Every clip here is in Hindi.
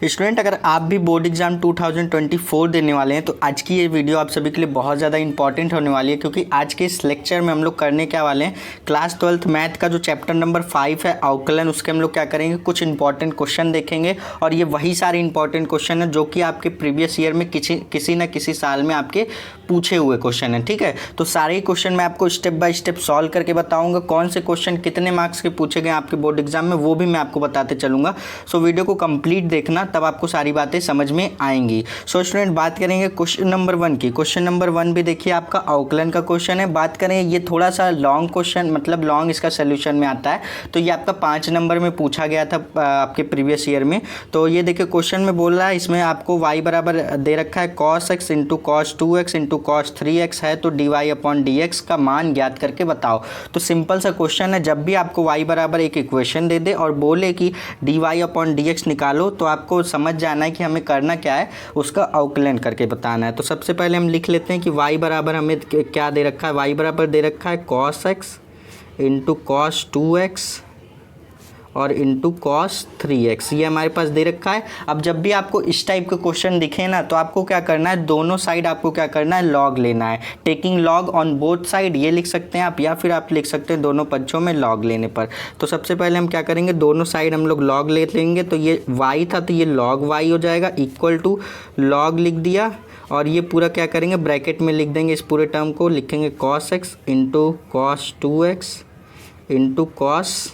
स्टूडेंट, अगर आप भी बोर्ड एग्जाम 2024 देने वाले हैं तो आज की ये वीडियो आप सभी के लिए बहुत ज़्यादा इंपॉर्टेंट होने वाली है, क्योंकि आज के इस लेक्चर में हम लोग करने क्या वाले हैं, क्लास 12th मैथ का जो चैप्टर नंबर 5 है अवकलन, उसके हम लोग क्या करेंगे, कुछ इंपॉर्टेंट क्वेश्चन देखेंगे। और ये वही सारे इंपॉर्टेंट क्वेश्चन है जो कि आपके प्रीवियस ईयर में किसी न किसी साल में आपके पूछे हुए क्वेश्चन है। ठीक है, तो सारे क्वेश्चन मैं आपको स्टेप बाय स्टेप सॉल्व करके बताऊंगा। कौन से क्वेश्चन कितने मार्क्स के पूछे गए आपके बोर्ड एग्जाम में वो भी मैं आपको बताते चलूंगा। सो वीडियो को कंप्लीट देखना, तब आपको सारी बातें समझ में आएंगी। सो स्टूडेंट, बात करेंगे क्वेश्चन नंबर 1 की। क्वेश्चन नंबर 1 भी देखिए आपका अवकलन का क्वेश्चन है। बात करें, ये थोड़ा सा लॉन्ग क्वेश्चन, मतलब लॉन्ग इसका सोल्यूशन में आता है। तो ये आपका 5 नंबर में पूछा गया था आपके प्रीवियस ईयर में। तो ये देखिए क्वेश्चन में बोल रहा है, इसमें आपको y बराबर दे रखा है cos x into cos 2x into cos 3x है, तो dy अपॉन dx का मान ज्ञात करके बताओ। तो सिंपल सा क्वेश्चन है, जब भी आपको y बराबर एक इक्वेशन दे दे और बोले कि dy अपॉन dx निकालो, तो आपको समझ जाना है कि हमें करना क्या है, उसका अवकलन करके बताना है। तो सबसे पहले हम लिख लेते हैं कि y बराबर हमें क्या दे रखा है। y बराबर दे रखा है cos x into cos 2x और इंटू कॉस 3x, ये हमारे पास दे रखा है। अब जब भी आपको इस टाइप के क्वेश्चन दिखे ना, तो आपको क्या करना है, दोनों साइड आपको क्या करना है, लॉग लेना है। Taking log on both side, ये लिख सकते हैं आप, या फिर आप लिख सकते हैं दोनों पक्षों में लॉग लेने पर। तो सबसे पहले हम क्या करेंगे, दोनों साइड हम लोग लॉग ले लेंगे। तो ये y था तो ये लॉग y हो जाएगा, इक्वल टू लॉग लिख दिया, और ये पूरा क्या करेंगे, ब्रैकेट में लिख देंगे। इस पूरे टर्म को लिखेंगे cos x into cos 2x into cos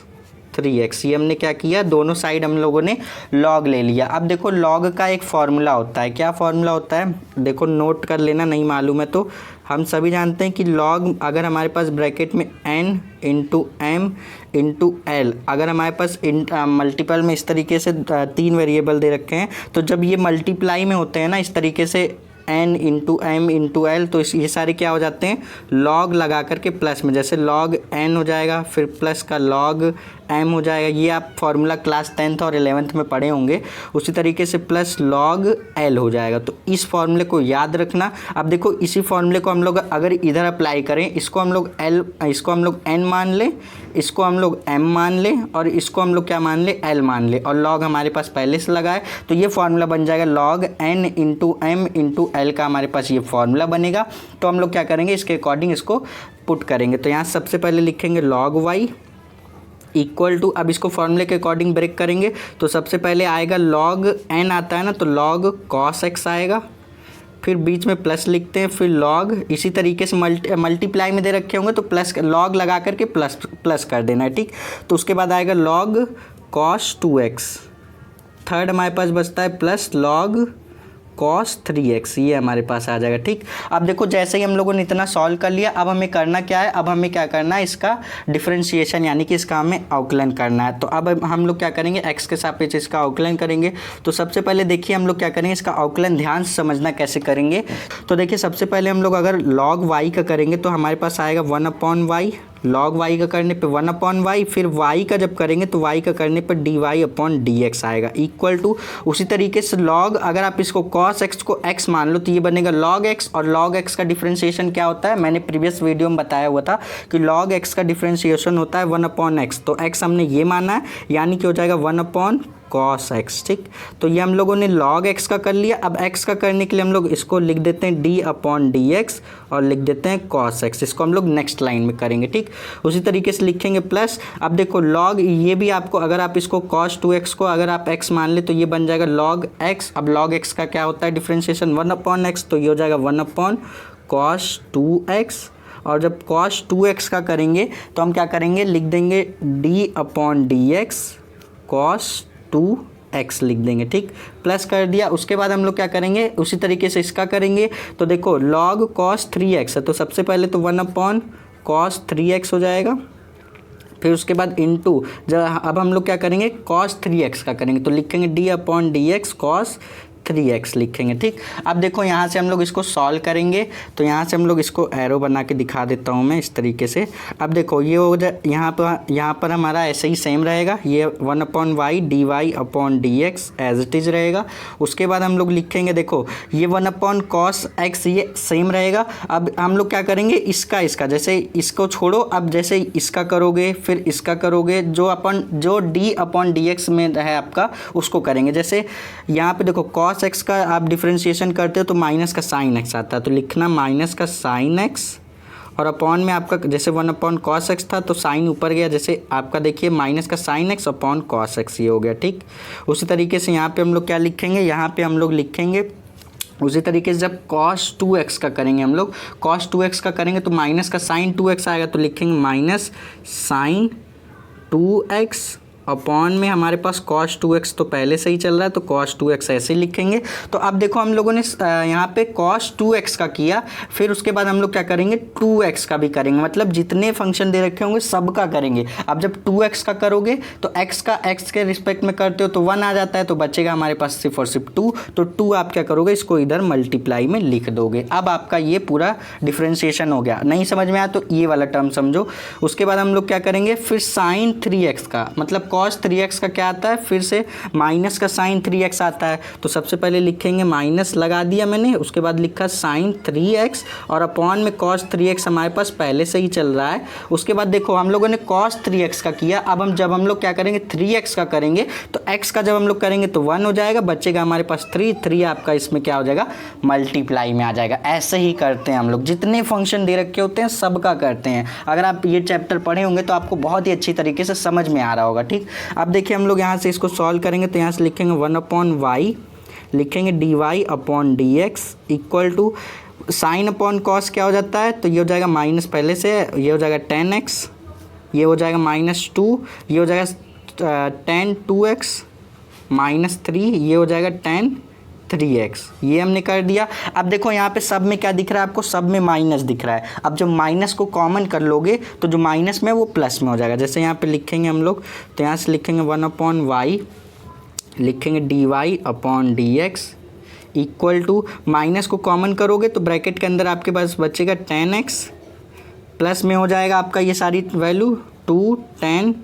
3x। ये हमने क्या किया, दोनों साइड हम लोगों ने लॉग ले लिया। अब देखो लॉग का एक फॉर्मूला होता है। क्या फॉर्मूला होता है, देखो नोट कर लेना, नहीं मालूम है तो हम सभी जानते हैं कि लॉग, अगर हमारे पास ब्रैकेट में n into m into l, अगर हमारे पास मल्टीपल में इस तरीके से 3 वेरिएबल दे रखे हैं, तो जब ये मल्टीप्लाई में होते हैं ना इस तरीके से n into m into l, तो ये सारे क्या हो जाते हैं, लॉग लगा करके प्लस में, जैसे लॉग n हो जाएगा, फिर प्लस का लॉग m हो जाएगा। ये आप फॉर्मूला क्लास 10th और 11th में पढ़े होंगे। उसी तरीके से प्लस लॉग l हो जाएगा। तो इस फॉर्मूले को याद रखना। अब देखो इसी फॉर्मूले को हम लोग अगर इधर अप्लाई करें, इसको हम लोग n मान लें, इसको हम लोग m मान लें, और इसको हम लोग क्या मान लें, l मान लें, और लॉग हमारे पास पहले से लगा है, तो ये फॉर्मूला बन जाएगा log n into m into l का हमारे पास ये फॉर्मूला बनेगा। तो हम लोग क्या करेंगे, इसके अकॉर्डिंग इसको पुट करेंगे। तो यहाँ सबसे पहले लिखेंगे लॉग y इक्वल टू, अब इसको फॉर्मूले के अकॉर्डिंग ब्रेक करेंगे। तो सबसे पहले आएगा लॉग n आता है ना, तो लॉग cos x आएगा, फिर बीच में प्लस लिखते हैं, फिर लॉग, इसी तरीके से मल्टीप्लाई में दे रखे होंगे तो प्लस लॉग लगा करके प्लस कर देना है। ठीक, तो उसके बाद आएगा लॉग cos 2x, थर्ड हमारे पास बचता है प्लस लॉग cos 3x, ये हमारे पास आ जाएगा। ठीक, अब देखो जैसे ही हम लोगों ने इतना सॉल्व कर लिया, अब हमें करना क्या है, अब हमें क्या करना है, इसका डिफरेंशिएशन यानी कि इसका हमें अवकलन करना है। तो अब हम लोग क्या करेंगे, x के सापेक्ष इसका अवकलन करेंगे। तो सबसे पहले देखिए हम लोग क्या करेंगे, इसका अवकलन ध्यान से समझना कैसे करेंगे। तो देखिए सबसे पहले हम लोग अगर लॉग y का करेंगे तो हमारे पास आएगा 1/y, लॉग y का करने पे 1/y, फिर y का जब करेंगे तो y का करने पर dy अपॉन dx आएगा, इक्वल टू, उसी तरीके से लॉग, अगर आप इसको cos x को x मान लो तो ये बनेगा log x, और log x का डिफरेंशिएशन क्या होता है, मैंने प्रीवियस वीडियो में बताया हुआ था कि log x का डिफरेंशिएशन होता है 1/x। तो x हमने ये माना है, यानी कि हो जाएगा 1/cos x। ठीक, तो ये हम लोगों ने log x का कर लिया। अब x का करने के लिए हम लोग इसको लिख देते हैं d अपॉन dx और लिख देते हैं cos x, इसको हम लोग नेक्स्ट लाइन में करेंगे। ठीक, उसी तरीके से लिखेंगे प्लस, अब देखो log, ये भी आपको, अगर आप इसको cos 2x को अगर आप x मान ले तो ये बन जाएगा log x। अब log x का क्या होता है डिफरेंशिएशन 1/x, तो ये हो जाएगा 1/cos 2x। और जब cos 2x का करेंगे तो हम क्या करेंगे, लिख देंगे d upon dx cos 2x लिख देंगे। ठीक, प्लस कर दिया। उसके बाद हम लोग क्या करेंगे, उसी तरीके से इसका करेंगे। तो देखो log cos 3x है, तो सबसे पहले तो 1/cos 3x हो जाएगा, फिर उसके बाद इंटू, जब अब हम लोग क्या करेंगे, cos 3x का करेंगे तो लिखेंगे d upon dx cos 3x लिखेंगे। ठीक, अब देखो यहाँ से हम लोग इसको सॉल्व करेंगे, तो यहाँ से हम लोग इसको एरो बना के दिखा देता हूँ मैं इस तरीके से। अब देखो ये हो जाए, यहाँ पर हमारा ऐसे ही सेम रहेगा, ये 1/y dy/dx as it is रहेगा। उसके बाद हम लोग लिखेंगे, देखो ये 1/cos x ये सेम रहेगा। अब हम लोग क्या करेंगे, इसका जैसे इसको छोड़ो, अब जैसे इसका करोगे फिर इसका करोगे, जो d/dx में है आपका उसको करेंगे। जैसे यहाँ पे देखो cos x का आप डिफ्रेंशिएशन करते हो तो माइनस का साइन x आता है, तो लिखना माइनस का साइन x, और अपॉन में आपका जैसे 1/cos x था तो साइन ऊपर गया, जैसे आपका देखिए माइनस का sine x upon cos x ये हो गया। ठीक, उसी तरीके से यहाँ पे हम लोग क्या लिखेंगे, यहाँ पे हम लोग लिखेंगे उसी तरीके से जब cos 2x का करेंगे, हम लोग cos 2x का करेंगे तो माइनस का साइन 2x आएगा, तो लिखेंगे माइनस साइन 2x अपॉन में हमारे पास cos 2x तो पहले से ही चल रहा है तो cos 2x ऐसे ही लिखेंगे। तो अब देखो हम लोगों ने यहाँ पे cos 2x का किया, फिर उसके बाद हम लोग क्या करेंगे 2x का भी करेंगे, मतलब जितने फंक्शन दे रखे होंगे सबका करेंगे। अब जब 2x का करोगे तो x के रिस्पेक्ट में करते हो तो 1 आ जाता है, तो बचेगा हमारे पास सिर्फ और सिर्फ 2, तो 2 आप क्या करोगे, इसको इधर मल्टीप्लाई में लिख दोगे। अब आपका ये पूरा डिफ्रेंशिएशन हो गया। नहीं समझ में आया तो ये वाला टर्म समझो। उसके बाद हम लोग क्या करेंगे, फिर साइन 3x का, मतलब cos 3x का क्या आता है, फिर से माइनस का साइन 3x आता है, तो सबसे पहले लिखेंगे माइनस लगा दिया मैंने, उसके बाद लिखा साइन 3x और अपॉन में cos 3x हमारे पास पहले से ही चल रहा है। उसके बाद देखो हम लोगों ने cos 3x का किया, अब जब हम लोग क्या करेंगे 3x का करेंगे तो x का जब हम लोग करेंगे तो 1 हो जाएगा, बचेगा हमारे पास 3 आपका इसमें क्या हो जाएगा, मल्टीप्लाई में आ जाएगा। ऐसे ही करते हैं हम लोग, जितने फंक्शन दे रखे होते हैं सबका करते हैं। अगर आप ये चैप्टर पढ़े होंगे तो आपको बहुत ही अच्छी तरीके से समझ में आ रहा होगा। ठीक, अब देखिए हम लोग यहाँ से इसको सॉल्व करेंगे, तो यहाँ से लिखेंगे 1/y लिखेंगे dy/dx equal to sine upon cos क्या हो जाता है, तो ये हो जाएगा माइनस, पहले से ये हो जाएगा 10x, ये हो जाएगा -2, ये हो जाएगा tan 2x -3, ये हो जाएगा tan 3x, ये हमने कर दिया। अब देखो यहाँ पे सब में क्या दिख रहा है आपको, सब में माइनस दिख रहा है। अब जब माइनस को कॉमन कर लोगे तो जो माइनस में वो प्लस में हो जाएगा। जैसे यहाँ पे लिखेंगे हम लोग, तो यहाँ से लिखेंगे 1/y लिखेंगे dy/dx इक्वल टू, माइनस को कॉमन करोगे तो ब्रैकेट के अंदर आपके पास बचेगा 10x, प्लस में हो जाएगा आपका ये सारी वैल्यू 2 tan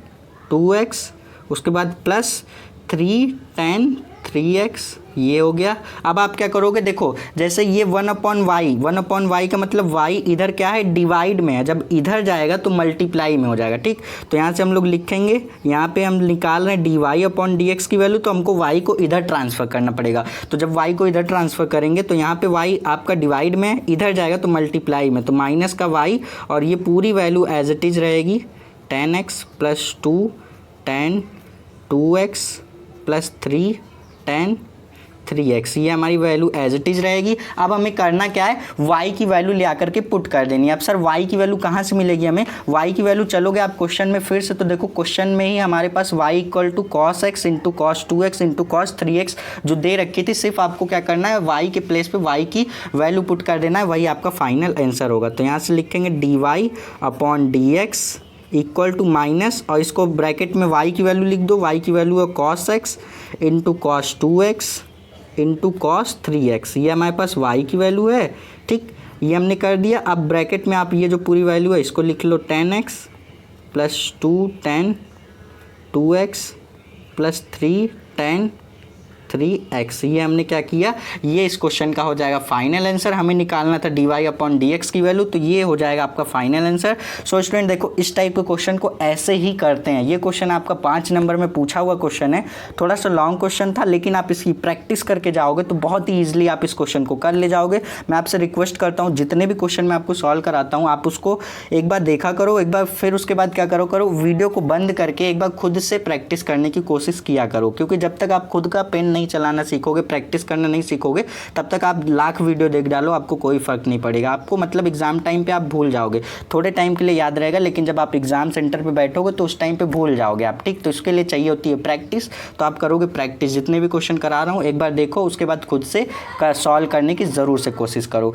2x, उसके बाद प्लस 3 tan 3x, ये हो गया। अब आप क्या करोगे, देखो जैसे ये 1/y का मतलब y इधर क्या है, डिवाइड में है, जब इधर जाएगा तो मल्टीप्लाई में हो जाएगा। ठीक, तो यहाँ से हम लोग लिखेंगे, यहाँ पे हम निकाल रहे हैं dy/dx की वैल्यू, तो हमको y को इधर ट्रांसफ़र करना पड़ेगा। तो जब y को इधर ट्रांसफ़र करेंगे तो यहाँ पे y आपका डिवाइड में है, इधर जाएगा तो मल्टीप्लाई में, तो माइनस का y और ये पूरी वैल्यू एज इट इज़ रहेगी 10x + 2 tan 2x + 3 tan 3x, ये हमारी वैल्यू एज इट इज़ रहेगी। अब हमें करना क्या है, y की वैल्यू ले आकर के पुट कर देनी है। अब सर y की वैल्यू कहाँ से मिलेगी हमें, y की वैल्यू चलोगे आप क्वेश्चन में फिर से, तो देखो क्वेश्चन में ही हमारे पास y = cos x × cos 2x × cos 3x जो दे रखी थी, सिर्फ आपको क्या करना है, y के प्लेस पे y की वैल्यू पुट कर देना है, वही आपका फाइनल आंसर होगा। तो यहाँ से लिखेंगे dy/dx इक्वल टू माइनस, और इसको ब्रैकेट में y की वैल्यू लिख दो, y की वैल्यू है cos x × cos 2x × cos 3x, ये हमारे पास y की वैल्यू है। ठीक, ये हमने कर दिया। अब ब्रैकेट में आप ये जो पूरी वैल्यू है इसको लिख लो 10x + 2 tan 2x + 3 tan 3x, ये हमने क्या किया, ये इस क्वेश्चन का हो जाएगा फाइनल आंसर। हमें निकालना था dy/dx की वैल्यू, तो ये हो जाएगा आपका फाइनल आंसर। सो स्टूडेंट देखो इस टाइप के क्वेश्चन को ऐसे ही करते हैं। ये क्वेश्चन आपका 5 नंबर में पूछा हुआ क्वेश्चन है, थोड़ा सा लॉन्ग क्वेश्चन था, लेकिन आप इसकी प्रैक्टिस करके जाओगे तो बहुत ही ईजिली आप इस क्वेश्चन को कर ले जाओगे। मैं आपसे रिक्वेस्ट करता हूँ जितने भी क्वेश्चन मैं आपको सॉल्व कराता हूँ आप उसको एक बार देखा करो, एक बार फिर उसके बाद क्या करो वीडियो को बंद करके एक बार खुद से प्रैक्टिस करने की कोशिश किया करो, क्योंकि जब तक आप खुद का पेन नहीं चलाना सीखोगे, प्रैक्टिस करना नहीं सीखोगे, तब तक आप लाख वीडियो देख डालो, आपको कोई फ़र्क नहीं पड़ेगा। आपको मतलब एग्ज़ाम टाइम पे आप भूल जाओगे, थोड़े टाइम के लिए याद रहेगा, लेकिन जब आप एग्ज़ाम सेंटर पे बैठोगे तो उस टाइम पे भूल जाओगे आप। ठीक, तो इसके लिए चाहिए होती है प्रैक्टिस, तो आप करोगे प्रैक्टिस। जितने भी क्वेश्चन करा रहा हूँ एक बार देखो, उसके बाद खुद से सॉल्व करने की ज़रूर से कोशिश करो।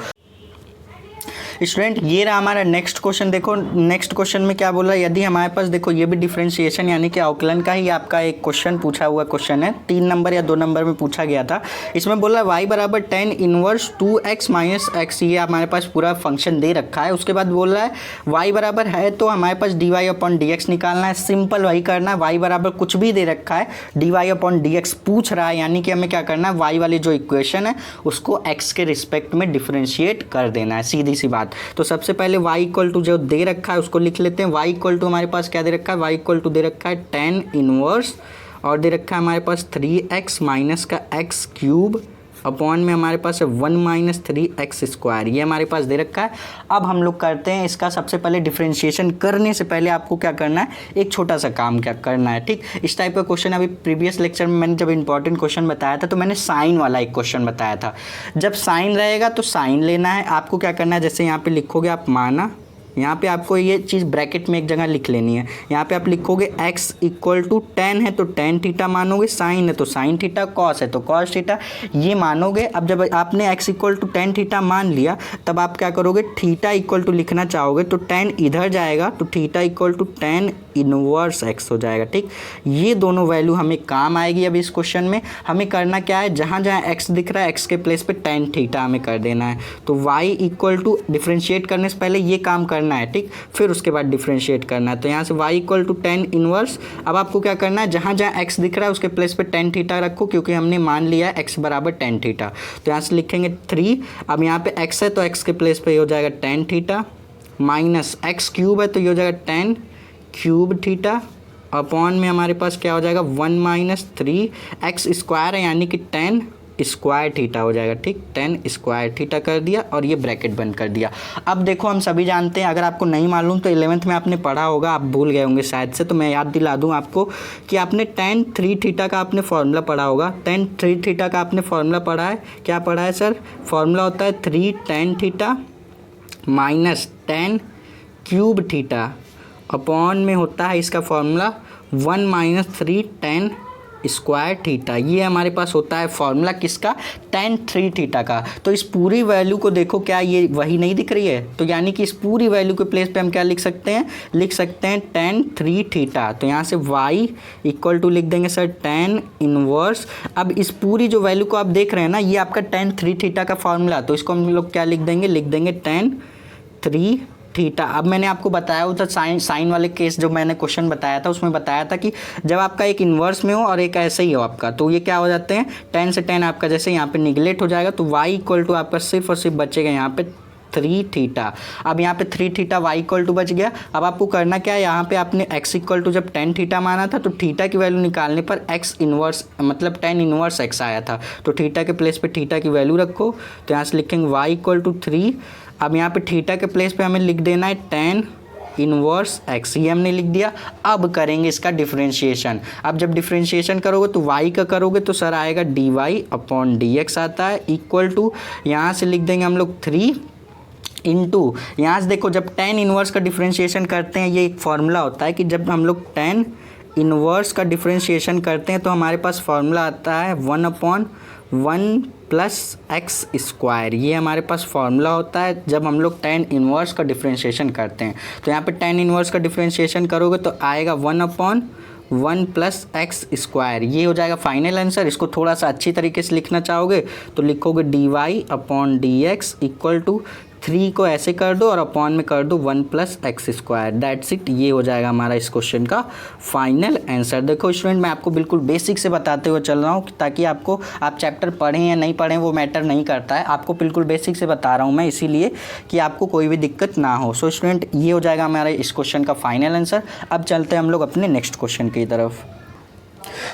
स्टूडेंट ये रहा हमारा नेक्स्ट क्वेश्चन। देखो नेक्स्ट क्वेश्चन में क्या बोल रहा है, यदि हमारे पास देखो ये भी डिफरेंशिएशन यानी कि अवकलन का ही आपका एक क्वेश्चन पूछा हुआ क्वेश्चन है, 3 नंबर या 2 नंबर में पूछा गया था। इसमें बोल रहा है y बराबर tan inverse 2x minus x, ये हमारे पास पूरा फंक्शन दे रखा है। उसके बाद बोल रहा है y बराबर है तो हमारे पास dy अपॉन dx निकालना है। सिंपल वही करना है, y बराबर कुछ भी दे रखा है, dy अपॉन dx पूछ रहा है, यानी कि हमें क्या करना है, y वाली जो इक्वेशन है उसको x के रिस्पेक्ट में डिफरेंशिएट कर देना है, सीधी सी बात। तो सबसे पहले y इक्वल टू जो दे रखा है उसको लिख लेते हैं। y इक्वल टू हमारे पास क्या दे रखा है, y इक्वल टू दे रखा है tan इनवर्स और दे रखा है हमारे पास 3x माइनस का x क्यूब अपॉन में हमारे पास है 1 माइनस 3x स्क्वायर, ये हमारे पास दे रखा है। अब हम लोग करते हैं इसका, सबसे पहले डिफरेंशिएशन करने से पहले आपको क्या करना है, एक छोटा सा काम क्या करना है, ठीक। इस टाइप का क्वेश्चन अभी प्रीवियस लेक्चर में मैंने जब इंपॉर्टेंट क्वेश्चन बताया था तो मैंने साइन वाला एक क्वेश्चन बताया था। जब साइन रहेगा तो साइन लेना है, आपको क्या करना है, जैसे यहाँ पे लिखोगे आप माना, यहाँ पे आपको ये चीज़ ब्रैकेट में एक जगह लिख लेनी है। यहाँ पे आप लिखोगे x इक्वल टू टेन है तो टेन थीटा मानोगे, साइन है तो साइन थीटा, कॉस है तो कॉस थीटा, ये मानोगे। अब जब आपने x equal to tan theta मान लिया तब आप क्या करोगे, थीटा इक्वल टू लिखना चाहोगे तो टेन इधर जाएगा तो theta equal to tan inverse x हो जाएगा, ठीक। ये दोनों वैल्यू हमें काम आएगी। अब इस क्वेश्चन में हमें करना क्या है, जहाँ जहाँ x दिख रहा है x के प्लेस पे टेन थीटा हमें कर देना है। तो y इक्वल टू डिफ्रेंशिएट करने से पहले ये काम करना है, ठीक, फिर उसके बाद डिफरेंशिएट करना है। तो यहाँ से y equal to tan inverse, अब आपको क्या करना है, जहाँ जहाँ x दिख रहा है उसके प्लेस पे टेन थीटा रखो, क्योंकि हमने मान लिया है x बराबर टेन थीटा। तो यहाँ से लिखेंगे 3, अब यहाँ पे x है तो x के प्लेस पे ये हो जाएगा tan theta, minus x cube है तो ये हो जाएगा टेन क्यूब थीटा, अपॉन में हमारे पास क्या हो जाएगा 1 माइनस 3x स्क्वायर है यानी कि टेन स्क्वायर थीटा हो जाएगा, ठीक। 10 स्क्वायर थीटा कर दिया और ये ब्रैकेट बंद कर दिया। अब देखो हम सभी जानते हैं, अगर आपको नहीं मालूम तो 11th में आपने पढ़ा होगा, आप भूल गए होंगे शायद से, तो मैं याद दिला दूं आपको कि आपने tan 3 थीटा का आपने फॉर्मूला पढ़ा होगा। tan 3 थीटा का आपने फॉर्मूला पढ़ा है, क्या पढ़ा है सर, फॉर्मूला होता है 3 tan theta minus 10 cube theta, upon में होता है इसका formula 1 minus 3 tan square theta. ये हमारे पास होता है फॉर्मूला किसका, tan 3 थीटा का। तो इस पूरी वैल्यू को देखो, क्या ये वही नहीं दिख रही है, तो यानी कि इस पूरी वैल्यू के प्लेस पे हम क्या लिख सकते हैं, लिख सकते हैं tan 3 थीटा। तो यहाँ से y इक्वल टू लिख देंगे सर tan इनवर्स। अब इस पूरी जो वैल्यू को आप देख रहे हैं ना, ये आपका tan 3 थीटा का फॉर्मूला, तो इसको हम लोग क्या लिख देंगे tan 3 थीटा। अब मैंने आपको बताया हुआ था साइन वाले केस, जो मैंने क्वेश्चन बताया था उसमें बताया था कि जब आपका एक इन्वर्स में हो और एक ऐसे ही हो आपका, तो ये क्या हो जाते हैं, tan से tan आपका जैसे यहाँ पे निगलेक्ट हो जाएगा, तो y इक्वल टू आपका सिर्फ और सिर्फ बचेगा यहाँ पे 3 थीटा। अब यहाँ पे 3 थीटा y इक्वल टू बच गया। अब आपको करना क्या है, यहाँ पे आपने x इक्वल टू जब tan थीटा माना था तो थीटा की वैल्यू निकालने पर x इन्वर्स मतलब tan इन्वर्स x आया था, तो थीटा के प्लेस पे थीटा की वैल्यू रखो। तो यहाँ से लिखेंगे y इक्वल टू 3। अब यहाँ पे थीटा के प्लेस पे हमें लिख देना है tan इनवर्स x, ये हमने लिख दिया। अब करेंगे इसका डिफरेंशिएशन। अब जब डिफरेंशिएशन करोगे तो y का करोगे तो सर आएगा dy अपॉन dx आता है, इक्वल टू यहाँ से लिख देंगे हम लोग 3 इंटू, यहाँ से देखो जब tan इनवर्स का डिफरेंशिएशन करते हैं, ये एक फार्मूला होता है कि जब हम लोग tan इनवर्स का डिफरेंशिएशन करते हैं तो हमारे पास फार्मूला आता है 1/1 प्लस एक्स स्क्वायर, ये हमारे पास फार्मूला होता है जब हम लोग tan इनवर्स का डिफरेंशिएशन करते हैं। तो यहाँ पे tan इनवर्स का डिफरेंशिएशन करोगे तो आएगा 1/1 प्लस एक्स स्क्वायर, ये हो जाएगा फाइनल आंसर। इसको थोड़ा सा अच्छी तरीके से लिखना चाहोगे तो लिखोगे dy upon dx equal to 3 को ऐसे कर दो और अपॉन में कर दो 1 plus x square, that's it. ये हो जाएगा हमारा इस क्वेश्चन का फाइनल आंसर। देखो स्टूडेंट, मैं आपको बिल्कुल बेसिक से बताते हुए चल रहा हूँ ताकि आपको, आप चैप्टर पढ़ें या नहीं पढ़ें वो मैटर नहीं करता है, आपको बिल्कुल बेसिक से बता रहा हूँ मैं, इसीलिए कि आपको कोई भी दिक्कत ना हो। सो स्टूडेंट, ये हो जाएगा हमारा इस क्वेश्चन का फाइनल आंसर। अब चलते हैं हम लोग अपने नेक्स्ट क्वेश्चन की तरफ।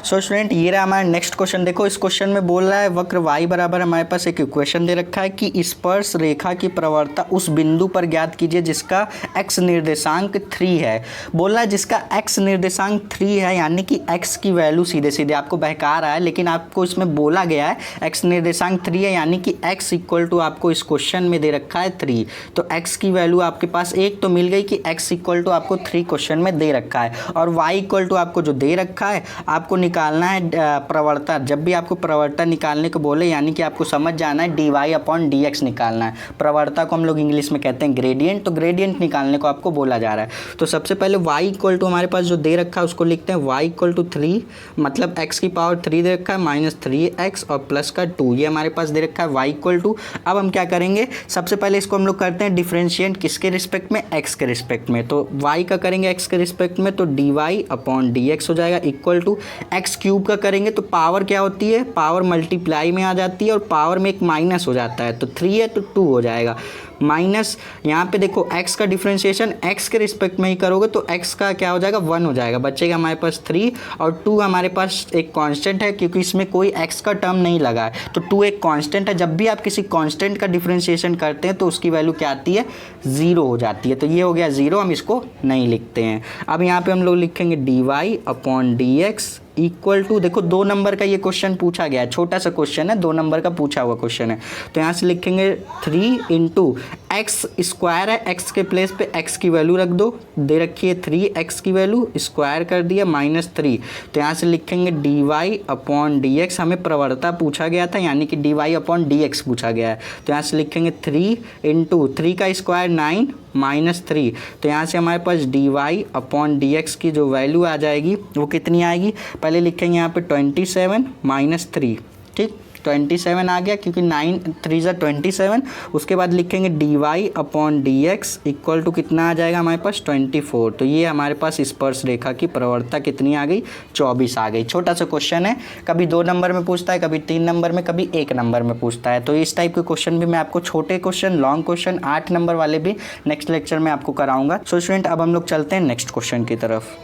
सो स्टूडेंट, ये रहा हमारा नेक्स्ट क्वेश्चन। देखो इस क्वेश्चन में बोल रहा है वक्र y बराबर हमारे पास एक इक्वेशन दे रखा है कि स्पर्श रेखा की प्रवणता उस बिंदु पर ज्ञात कीजिए जिसका x निर्देशांक 3 है। बोल रहा है जिसका x निर्देशांक 3 है, यानी कि x की वैल्यू सीधे सीधे आपको बहका रहा है, लेकिन आपको इसमें बोला गया है x निर्देशांक 3 है, यानी कि x इक्वल टू आपको इस क्वेश्चन में दे रखा है 3। तो x की वैल्यू आपके पास एक तो मिल गई कि x इक्वल टू आपको 3 क्वेश्चन में दे रखा है, और y इक्वल टू आपको जो दे रखा है आपको निकालना है प्रवणता। जब भी आपको प्रवणता निकालने को बोले यानी कि आपको समझ जाना है dy/dx निकालना है। प्रवणता को हम लोग इंग्लिश में कहते हैं ग्रेडियंट, तो ग्रेडियंट निकालने को आपको बोला जा रहा है। तो सबसे पहले y इक्वल टू हमारे पास जो दे रखा है उसको लिखते हैं y इक्वल टू 3, मतलब x की पावर 3 दे रखा है माइनस 3x और प्लस का 2, ये हमारे पास दे रखा है y इक्वल टू। अब हम क्या करेंगे, सबसे पहले इसको हम लोग करते हैं डिफरेंशिएट किसके रिस्पेक्ट में, x के रिस्पेक्ट में। तो y का करेंगे x के रिस्पेक्ट में, तो dy/dx हो जाएगा इक्वल टू x क्यूब का करेंगे तो पावर क्या होती है, पावर मल्टीप्लाई में आ जाती है और पावर में एक माइनस हो जाता है, तो 3 है तो 2 हो जाएगा माइनस। यहाँ पे देखो x का डिफरेंशिएशन x के रिस्पेक्ट में ही करोगे तो x का क्या हो जाएगा 1 हो जाएगा, बचेगा हमारे पास 3 और 2 हमारे पास एक कांस्टेंट है क्योंकि इसमें कोई x का टर्म नहीं लगा है, तो 2 एक कांस्टेंट है। जब भी आप किसी कांस्टेंट का डिफरेंशिएशन करते हैं तो उसकी वैल्यू क्या आती है, 0 हो जाती है। तो ये हो गया 0, हम इसको नहीं लिखते हैं। अब यहाँ पे हम लोग लिखेंगे dy/dx इक्वल टू, देखो 2 नंबर का ये क्वेश्चन पूछा गया है, छोटा सा क्वेश्चन है, 2 नंबर का पूछा हुआ क्वेश्चन है। तो यहाँ से लिखेंगे 3 इंटू एक्स स्क्वायर है, x के प्लेस पे x की वैल्यू रख दो, दे रखी है 3x की वैल्यू, स्क्वायर कर दिया माइनस 3। तो यहाँ से लिखेंगे dy/dx, हमें प्रवणता पूछा गया था यानी कि dy/dx पूछा गया है। तो यहाँ से लिखेंगे 3 इंटू 3 का स्क्वायर 9 माइनस 3। तो यहाँ से हमारे पास dy/dx की जो वैल्यू आ जाएगी वो कितनी आएगी, पहले लिखेंगे यहाँ पे 27 माइनस 3, ठीक 27 आ गया क्योंकि 9 3 ज़ा 27। उसके बाद लिखेंगे dy/dx इक्वल टू कितना आ जाएगा हमारे पास 24। तो ये हमारे पास स्पर्श रेखा की प्रवणता कितनी आ गई, 24 आ गई। छोटा सा क्वेश्चन है, कभी 2 नंबर में पूछता है, कभी 3 नंबर में, कभी 1 नंबर में पूछता है। तो इस टाइप के क्वेश्चन भी मैं आपको, छोटे क्वेश्चन, लॉन्ग क्वेश्चन, 8 नंबर वाले भी नेक्स्ट लेक्चर में आपको कराऊंगा। सो स्टूडेंट अब हम लोग चलते हैं नेक्स्ट क्वेश्चन की तरफ।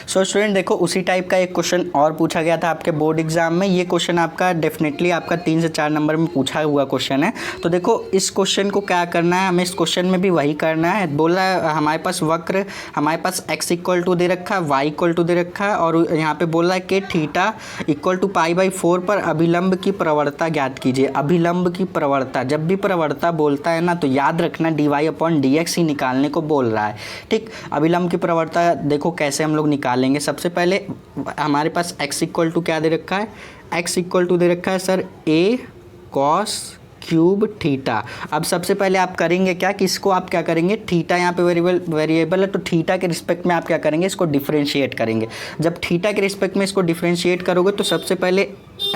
सो स्टूडेंट देखो उसी टाइप का एक क्वेश्चन और पूछा गया था आपके बोर्ड एग्जाम में। ये क्वेश्चन आपका डेफिनेटली आपका 3 से 4 नंबर में पूछा हुआ क्वेश्चन है। तो देखो इस क्वेश्चन को क्या करना है, हमें इस क्वेश्चन में भी वही करना है। बोला है हमारे पास वक्र, हमारे पास x इक्वल टू दे रखा है, y इक्वल टू दे रखा है और यहाँ पे बोला है कि थीटा इक्वल टू π/4 पर अभिलंब की प्रवणता ज्ञात कीजिए। अभिलंब की प्रवणता, जब भी प्रवणता बोलता है ना तो याद रखना dy/dx ही निकालने को बोल रहा है, ठीक। अभिलंब की प्रवणता देखो कैसे हम लोग निकालेंगे। सबसे पहले हमारे पास x इक्वल टू क्या दे रखा है, x इक्वल टू दे रखा है sir a cos cube theta. अब सबसे पहले आप करेंगे क्या कि इसको आप क्या करेंगे, थीटा यहाँ पे वेरिएबल है तो थीटा के रिस्पेक्ट में आप क्या करेंगे, इसको डिफरेंशिएट करेंगे। जब थीटा के रिस्पेक्ट में इसको डिफरेंशिएट करोगे तो सबसे पहले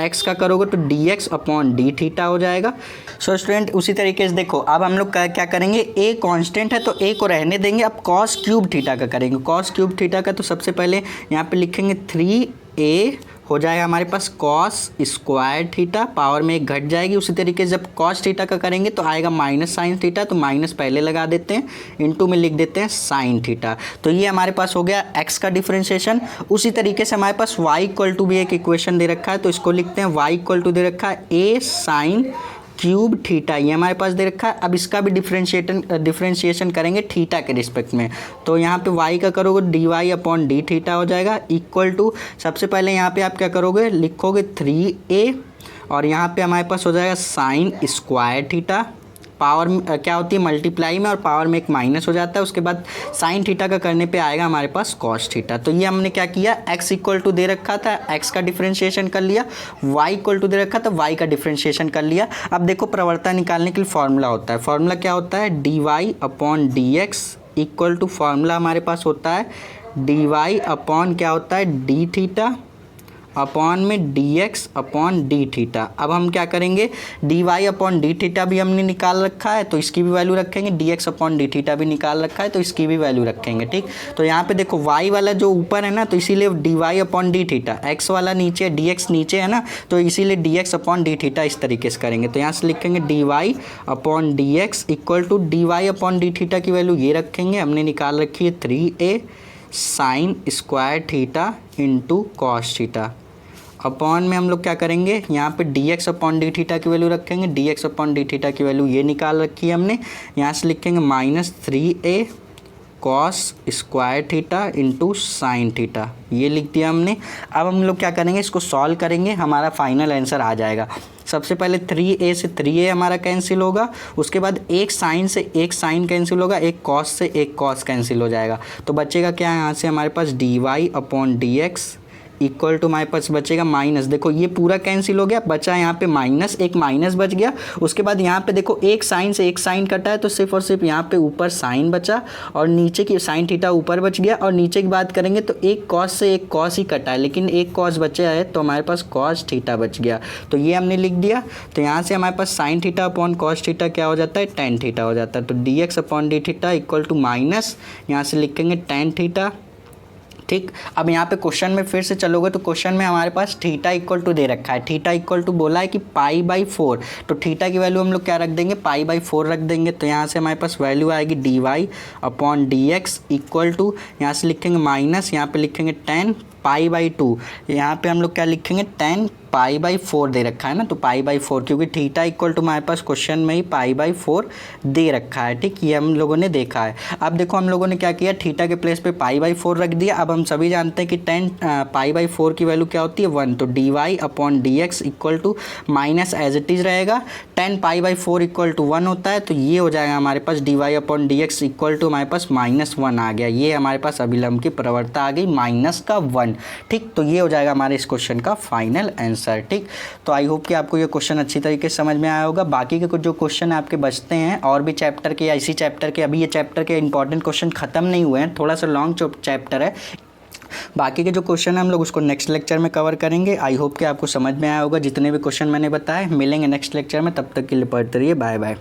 x का करोगे तो dx/d थीटा हो जाएगा। सो स्टूडेंट उसी तरीके से देखो अब हम लोग क्या करेंगे, a कांस्टेंट है तो a को रहने देंगे। अब cos क्यूब थीटा का करेंगे, cos क्यूब थीटा का तो सबसे पहले यहाँ पे लिखेंगे 3a हो जाएगा हमारे पास cos स्क्वायर थीटा, पावर में एक घट जाएगी। उसी तरीके से जब cos थीटा का करेंगे तो आएगा माइनस साइन थीटा, तो माइनस पहले लगा देते हैं, इनटू में लिख देते हैं साइन थीटा। तो ये हमारे पास हो गया x का डिफरेंशिएशन। उसी तरीके से हमारे पास y इक्वल टू भी एक इक्वेशन दे रखा है तो इसको लिखते हैं y इक्वल टू दे रखा है a साइन क्यूब थीटा, ये हमारे पास दे रखा है। अब इसका भी डिफरेंशिएशन करेंगे थीटा के रिस्पेक्ट में। तो यहाँ पे y का करोगे dy/d थीटा हो जाएगा इक्वल टू, सबसे पहले यहाँ पे आप क्या करोगे, लिखोगे 3a और यहाँ पे हमारे पास हो जाएगा साइन स्क्वायर थीटा। पावर क्या होती है मल्टीप्लाई में और पावर में एक माइनस हो जाता है। उसके बाद साइन थीटा का करने पे आएगा हमारे पास कॉस थीटा। तो ये हमने क्या किया, x इक्वल टू दे रखा था, x का डिफरेंशिएशन कर लिया, y इक्वल टू दे रखा था, y का डिफरेंशिएशन कर लिया। अब देखो प्रवणता निकालने के लिए फॉर्मूला होता है, फॉर्मूला क्या होता है, dy/dx इक्वल टू फॉर्मूला हमारे पास होता है dy/ क्या होता है d थीटा अपॉन में dx/d थीटा। अब हम क्या करेंगे, dy/d थीटा भी हमने निकाल रखा है तो इसकी भी वैल्यू रखेंगे, dx/d थीटा भी निकाल रखा है तो इसकी भी वैल्यू रखेंगे, ठीक। तो यहाँ पे देखो y वाला जो ऊपर है ना तो इसीलिए dy/d थीटा, x वाला नीचे, dx नीचे है ना तो इसीलिए dx/d थीटा इस तरीके से करेंगे। तो यहाँ से लिखेंगे dy/dx equal to dy/d theta की वैल्यू ये रखेंगे, हमने निकाल रखी है 3a sine square theta into cos theta. Upon में हम लोग क्या करेंगे, यहाँ पे dx/d थीटा की वैल्यू रखेंगे, dx/d थीटा की वैल्यू ये निकाल रखी है हमने। यहाँ से लिखेंगे -3a cos square theta into sine theta, ये लिख दिया हमने। अब हम लोग क्या करेंगे, इसको सॉल्व करेंगे, हमारा फाइनल आंसर आ जाएगा। सबसे पहले 3a से 3a हमारा कैंसिल होगा, उसके बाद एक साइन से एक साइन कैंसिल होगा, एक कॉस से एक कॉस कैंसिल हो जाएगा। तो बचेगा क्या यहाँ से हमारे पास dy/dx इक्वल टू हमारे पास बचेगा माइनस। देखो ये पूरा कैंसिल हो गया, बचा यहाँ पे माइनस, एक माइनस बच गया। उसके बाद यहाँ पे देखो एक साइन से एक साइन कटा है तो सिर्फ और सिर्फ यहाँ पे ऊपर साइन बचा और नीचे की साइन थीटा ऊपर बच गया। और नीचे की बात करेंगे तो एक कॉस से एक कॉस ही कटा है, लेकिन एक कॉस बचा है तो हमारे पास कॉस थीटा बच गया। तो ये हमने लिख दिया। तो यहाँ से हमारे पास sine theta upon cos theta क्या हो जाता है, टेन थीटा हो जाता है। तो dx/d theta equal to minus, यहाँ से लिखेंगे टेन थीटा। ठीक, अब यहाँ पे क्वेश्चन में फिर से चलोगे तो क्वेश्चन में हमारे पास थीटा इक्वल टू दे रखा है, थीटा इक्वल टू बोला है कि π/4। तो थीटा की वैल्यू हम लोग क्या रख देंगे, π/4 रख देंगे। तो यहाँ से हमारे पास वैल्यू आएगी dy/dx इक्वल टू, यहाँ से लिखेंगे माइनस, यहाँ पे लिखेंगे 10 π/2। यहाँ पे हम लोग क्या लिखेंगे 10 π/4 दे रखा है ना, तो π/4 क्योंकि थीटा इक्वल टू हमारे पास क्वेश्चन में ही π/4 दे रखा है। ठीक, ये हम लोगों ने देखा है। अब देखो हम लोगों ने क्या किया, थीटा के प्लेस पे π/4 रख दिया। अब हम सभी जानते हैं कि 10 π/4 की वैल्यू क्या होती है 1। तो dy/dx equal to minus as it is रहेगा, 10 π/4 इक्वल टू 1 होता है। तो ये हो जाएगा हमारे पास dy/dx इक्वल टू हमारे पास -1 आ गया। ये हमारे पास अभिलंब की प्रवणता आ गई -1। ठीक, तो ये हो जाएगा हमारे इस क्वेश्चन का फाइनल आंसर। ठीक, तो आई होप कि आपको ये क्वेश्चन अच्छी तरीके से समझ में आया होगा। बाकी के कुछ जो क्वेश्चन आपके बचते हैं और भी चैप्टर के या इसी चैप्टर के, अभी ये चैप्टर के इंपॉर्टेंट क्वेश्चन खत्म नहीं हुए हैं, थोड़ा सा लॉन्ग चैप्टर है। बाकी के जो क्वेश्चन है हम लोग उसको नेक्स्ट लेक्चर में कवर करेंगे। आई होप कि आपको समझ में आया होगा जितने भी क्वेश्चन मैंने बताए। मिलेंगे नेक्स्ट लेक्चर में, तब तक के लिए पढ़ते रहिए। Bye bye.